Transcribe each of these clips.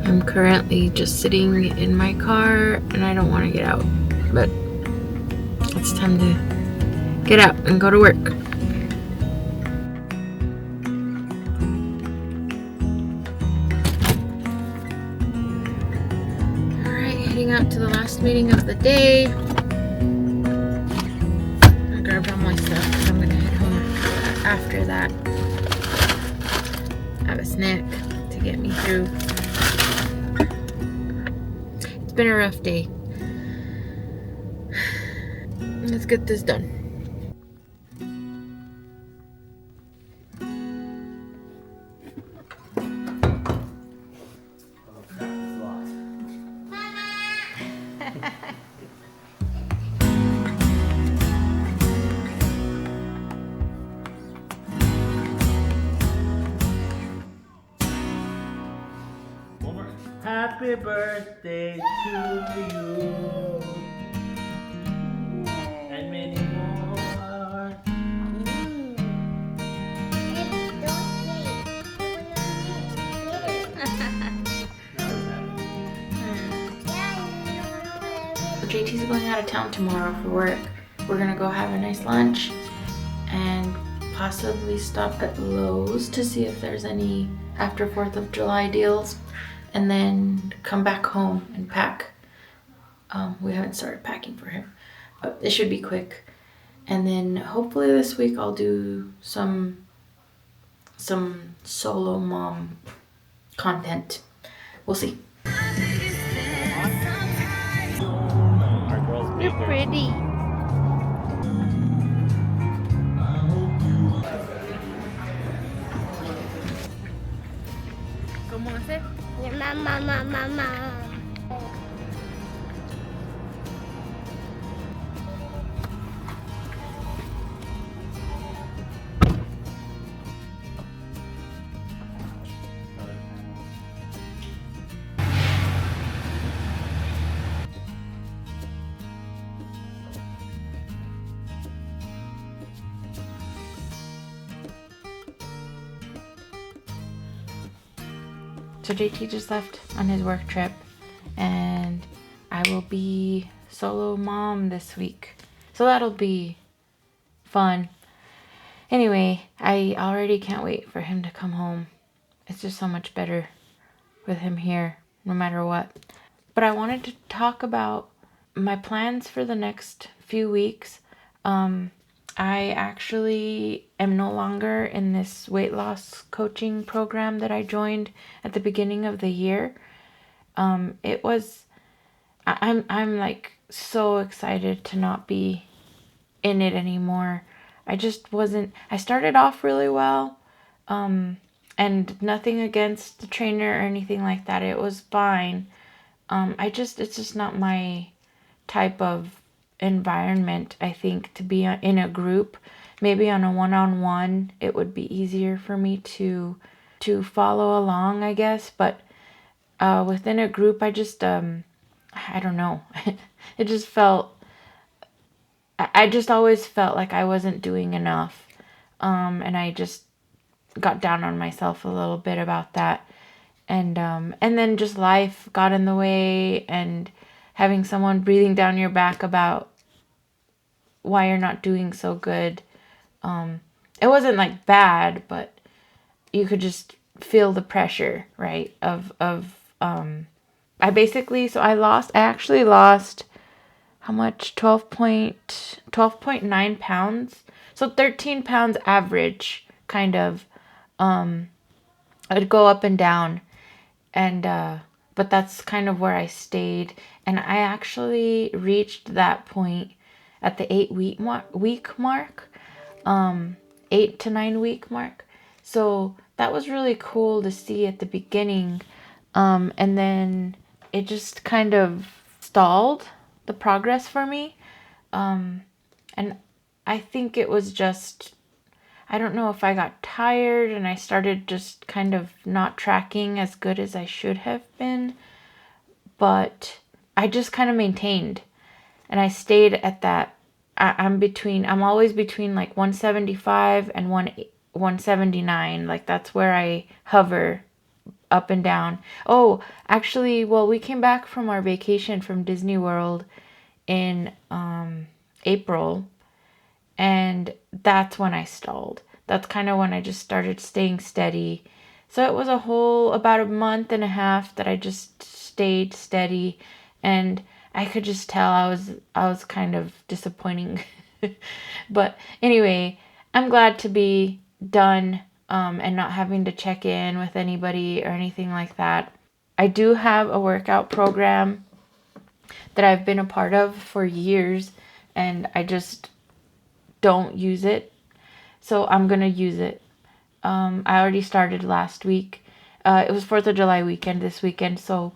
I'm currently just sitting in my car and I don't want to get out, but it's time to get out and go to work. Alright, heading out to the last meeting of the day. I grabbed all my stuff because I'm gonna head home after that. Have a snack to get me through. It's been a rough day. Let's get this done. Happy birthday to you and many more. JT's going out of town tomorrow for work. We're gonna go have a nice lunch and possibly stop at Lowe's to see if there's any after 4th of July deals, and then come back home and pack. We haven't started packing for him, but it should be quick. And then hopefully this week I'll do some solo mom content. We'll see. You're pretty. ¿Cómo hace? Mamá. So JT just left on his work trip, and I will be solo mom this week. So that'll be fun. Anyway, I already can't wait for him to come home. It's just so much better with him here, no matter what. But I wanted to talk about my plans for the next few weeks. I actually am no longer in this weight loss coaching program that I joined at the beginning of the year. I'm like so excited to not be in it anymore. I just wasn't. I started off really well, and nothing against the trainer or anything like that. It was fine. It's just not my type of environment. I think to be in a group, maybe on a one-on-one, it would be easier for me to follow along, I guess. But within a group, I just I don't know. It just felt. I just always felt like I wasn't doing enough, and I just got down on myself a little bit about that, and then just life got in the way, and having someone breathing down your back about why you're not doing so good. It wasn't like bad, but you could just feel the pressure, right? I actually lost how much? 12.9 pounds. So 13 pounds average, kind of. I'd go up and down, and but that's kind of where I stayed, and I actually reached that point at the 8 week mark, 8 to 9 week mark. So that was really cool to see at the beginning, and then it just kind of stalled the progress for me, and I think it was just, I don't know if I got tired and I started just kind of not tracking as good as I should have been, but I just kind of maintained, and I stayed at that. I'm always between like 175 and 179. Like that's where I hover up and down. Oh, actually, well, we came back from our vacation from Disney World in April, and that's when I stalled. That's kind of when I just started staying steady. So it was a whole about a month and a half that I just stayed steady, and I could just tell I was kind of disappointing. But anyway, I'm glad to be done, and not having to check in with anybody or anything like that. I do have a workout program that I've been a part of for years, and I just don't use it. So I'm going to use it. I already started last week. It was 4th of July weekend this weekend, so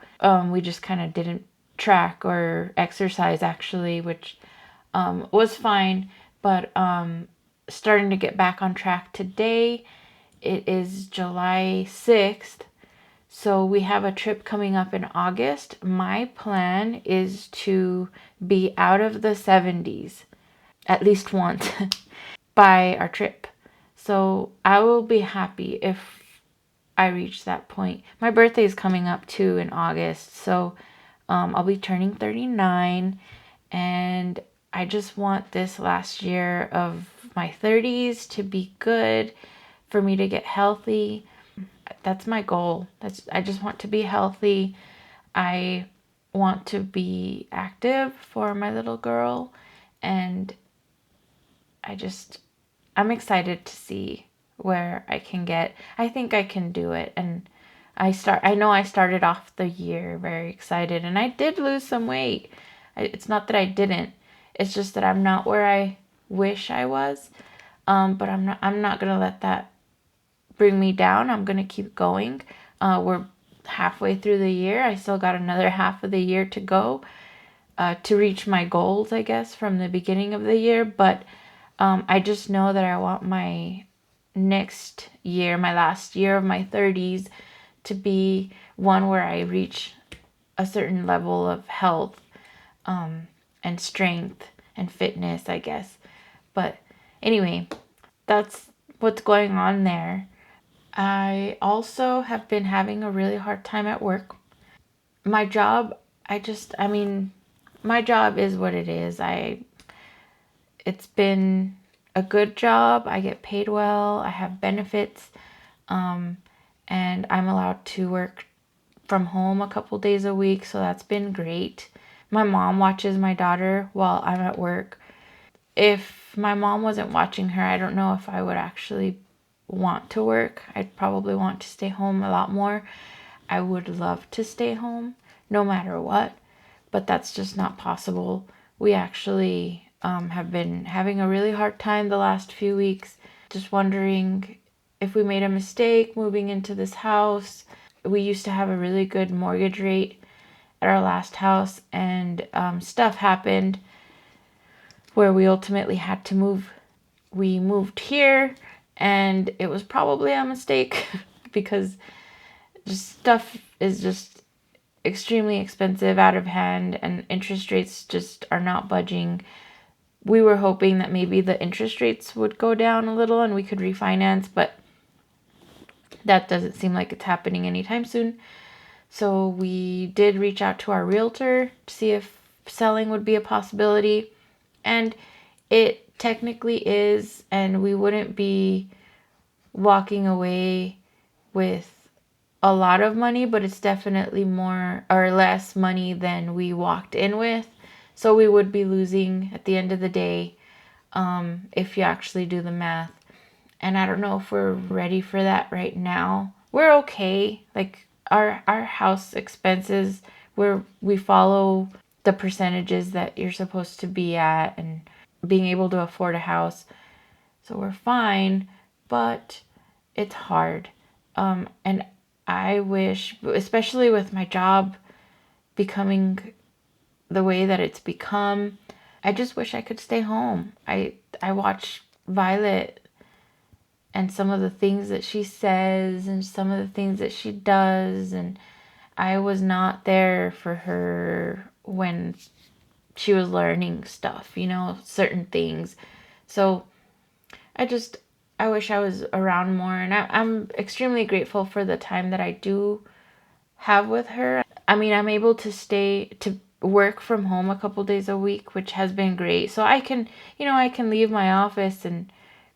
we just kind of didn't track or exercise actually, which was fine. But starting to get back on track today. It is July 6th. So we have a trip coming up in August. My plan is to be out of the 70s at least once by our trip. So I will be happy if I reach that point. My birthday is coming up too in August. So I'll be turning 39, and I just want this last year of my 30s to be good, for me to get healthy. That's my goal. I just want to be healthy. I want to be active for my little girl, and I just I'm excited to see where I can get. I think I can do it, and I know I started off the year very excited, and I did lose some weight. It's not that I didn't. It's just that I'm not where I wish I was. But I'm not going to let that bring me down. I'm going to keep going. We're halfway through the year. I still got another half of the year to go, to reach my goals, I guess, from the beginning of the year. But I just know that I want my next year, my last year of my 30s, to be one where I reach a certain level of health, and strength and fitness, I guess. But anyway, that's what's going on there. I also have been having a really hard time at work. My job, I mean, my job is what it is. It's been a good job. I get paid well. I have benefits. And I'm allowed to work from home a couple days a week, so that's been great. My mom watches my daughter while I'm at work. If my mom wasn't watching her, I don't know if I would actually want to work. I'd probably want to stay home a lot more. I would love to stay home no matter what, but that's just not possible. We actually have been having a really hard time the last few weeks, just wondering if we made a mistake moving into this house. We used to have a really good mortgage rate at our last house, and stuff happened where we ultimately had to move. We moved here, and it was probably a mistake because just stuff is just extremely expensive, out of hand, and interest rates just are not budging. We were hoping that maybe the interest rates would go down a little and we could refinance, but that doesn't seem like it's happening anytime soon. So we did reach out to our realtor to see if selling would be a possibility. And it technically is, and we wouldn't be walking away with a lot of money, but it's definitely more or less money than we walked in with. So we would be losing at the end of the day, if you actually do the math. And I don't know if we're ready for that right now. We're okay. Like our house expenses, we follow the percentages that you're supposed to be at, and being able to afford a house. So we're fine, but it's hard. And I wish, especially with my job becoming the way that it's become, I just wish I could stay home. I watch Violet and some of the things that she says and some of the things that she does, and I was not there for her when she was learning stuff, certain things. So I just I wish I was around more, and I'm extremely grateful for the time that I do have with her. I mean, I'm able to work from home a couple days a week, which has been great. So I can, I can leave my office and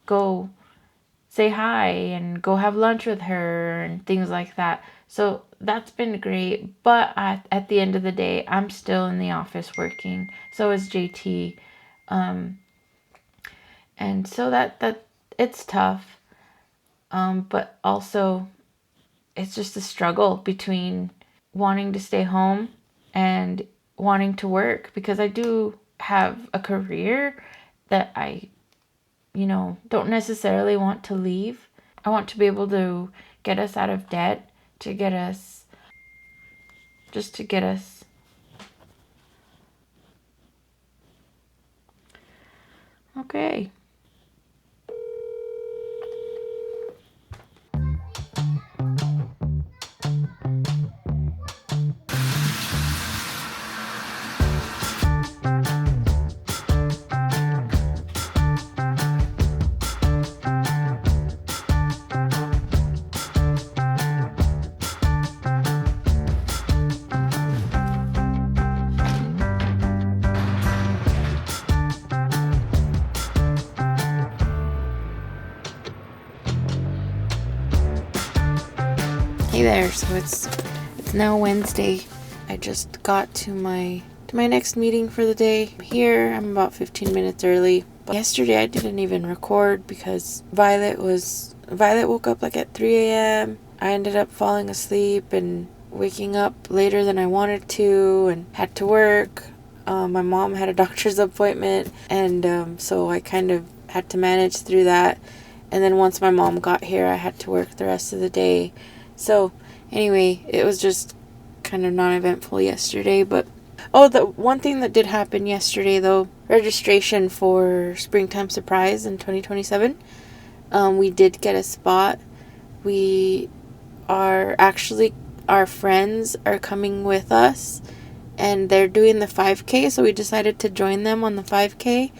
go say hi and go have lunch with her and things like that. So that's been great. But at the end of the day, I'm still in the office working. So is JT. And so that it's tough. But also it's just a struggle between wanting to stay home and wanting to work, because I do have a career that I, don't necessarily want to leave. I want to be able to get us out of debt, to get us, just to get us. Okay. Hey there. So it's now Wednesday. I just got to my next meeting for the day. I'm here. I'm about 15 minutes early. But yesterday I didn't even record because Violet woke up like at 3 a.m. I ended up falling asleep and waking up later than I wanted to and had to work. My mom had a doctor's appointment, and so I kind of had to manage through that. And then once my mom got here, I had to work the rest of the day. So anyway, it was just kind of non-eventful yesterday. But the one thing that did happen yesterday, though, registration for Springtime Surprise in 2027. We did get a spot. We are actually, our friends are coming with us, and they're doing the 5K, so we decided to join them on the 5K.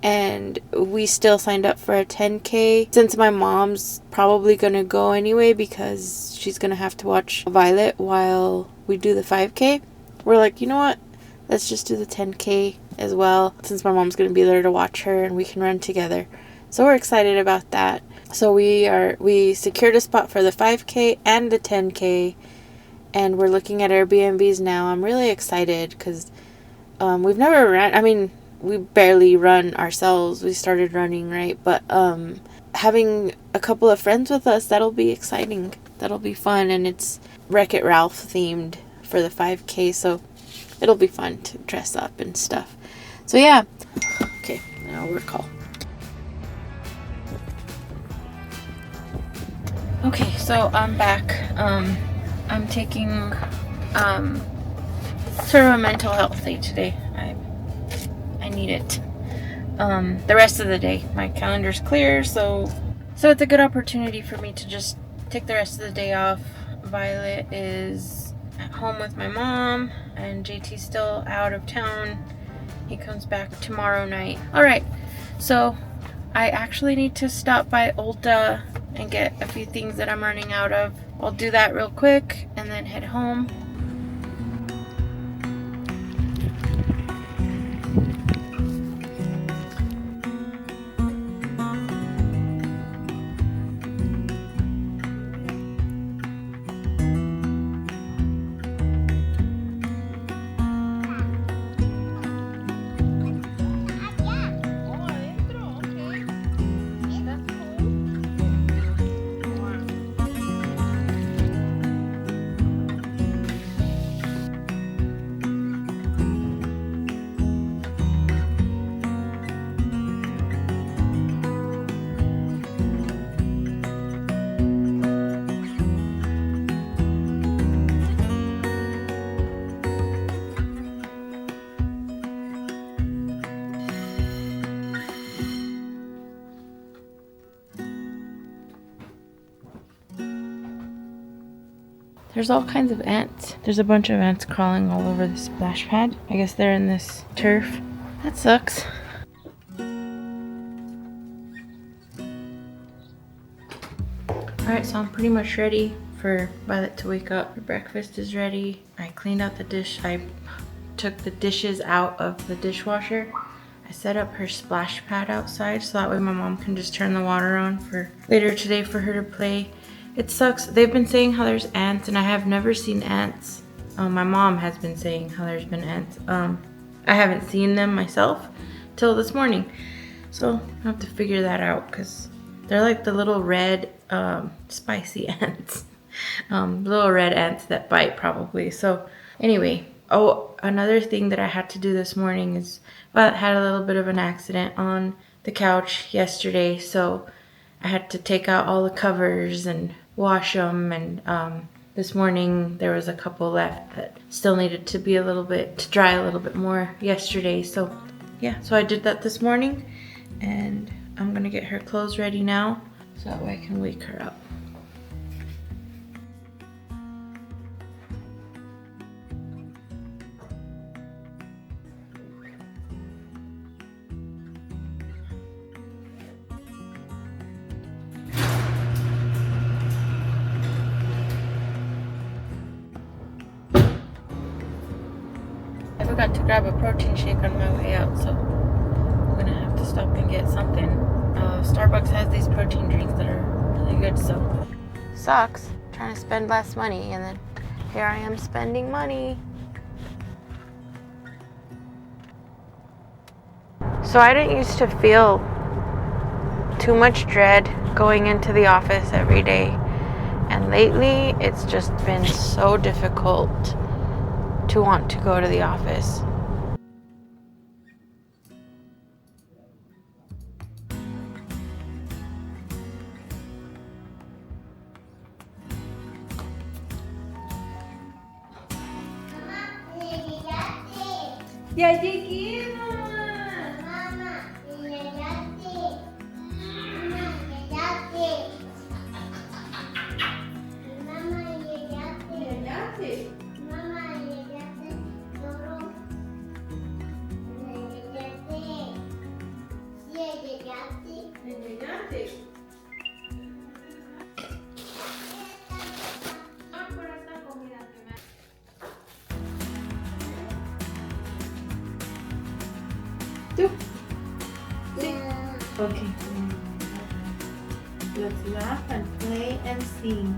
And we still signed up for a 10K since my mom's probably going to go anyway because she's going to have to watch Violet while we do the 5K. We're like, you know what? Let's just do the 10K as well since my mom's going to be there to watch her and we can run together. So we're excited about that. So we secured a spot for the 5K and the 10K, and we're looking at Airbnbs now. I'm really excited because we've never ran. I mean, we barely run ourselves. We started running, right? But having a couple of friends with us, that'll be exciting. That'll be fun. And it's Wreck-It Ralph themed for the 5K. So it'll be fun to dress up and stuff. So yeah. Okay, now we're call. Okay, so I'm back. I'm taking sort of a mental health day today. I need it. The rest of the day, my calendar's clear, so it's a good opportunity for me to just take the rest of the day off. Violet is at home with my mom, and JT's still out of town. He comes back tomorrow night. Alright, so I actually need to stop by Ulta and get a few things that I'm running out of. I'll do that real quick and then head home. There's all kinds of ants. There's a bunch of ants crawling all over the splash pad. I guess they're in this turf. That sucks. Alright, so I'm pretty much ready for Violet to wake up. Her breakfast is ready. I cleaned out the dish. I took the dishes out of the dishwasher. I set up her splash pad outside so that way my mom can just turn the water on for later today for her to play. It sucks. They've been saying how there's ants and I have never seen ants. My mom has been saying how there's been ants. I haven't seen them myself till this morning. So I have to figure that out because they're like the little red spicy ants. Little red ants that bite probably. So anyway, oh, another thing that I had to do this morning is Violet had a little bit of an accident on the couch yesterday. So I had to take out all the covers and wash them. And this morning there was a couple left that still needed to be to dry a little bit more yesterday. So yeah, so I did that this morning and I'm gonna get her clothes ready now so that way I can wake her up. I forgot to grab a protein shake on my way out, so I'm gonna have to stop and get something. Starbucks has these protein drinks that are really good, so. Sucks, trying to spend less money, and then here I am spending money. So I didn't used to feel too much dread going into the office every day, and lately it's just been so difficult to want to go to the office. Ya llegué, mamá. Mama, llegaste. Mama, llegaste. Mama, llegaste. Llegaste. Mama, llegaste. Solo. Llegaste. Sí, llegaste. Llegaste. Ah, por esta comida que me... ¿Tú? Sí. Okay. Let's laugh and play and sing.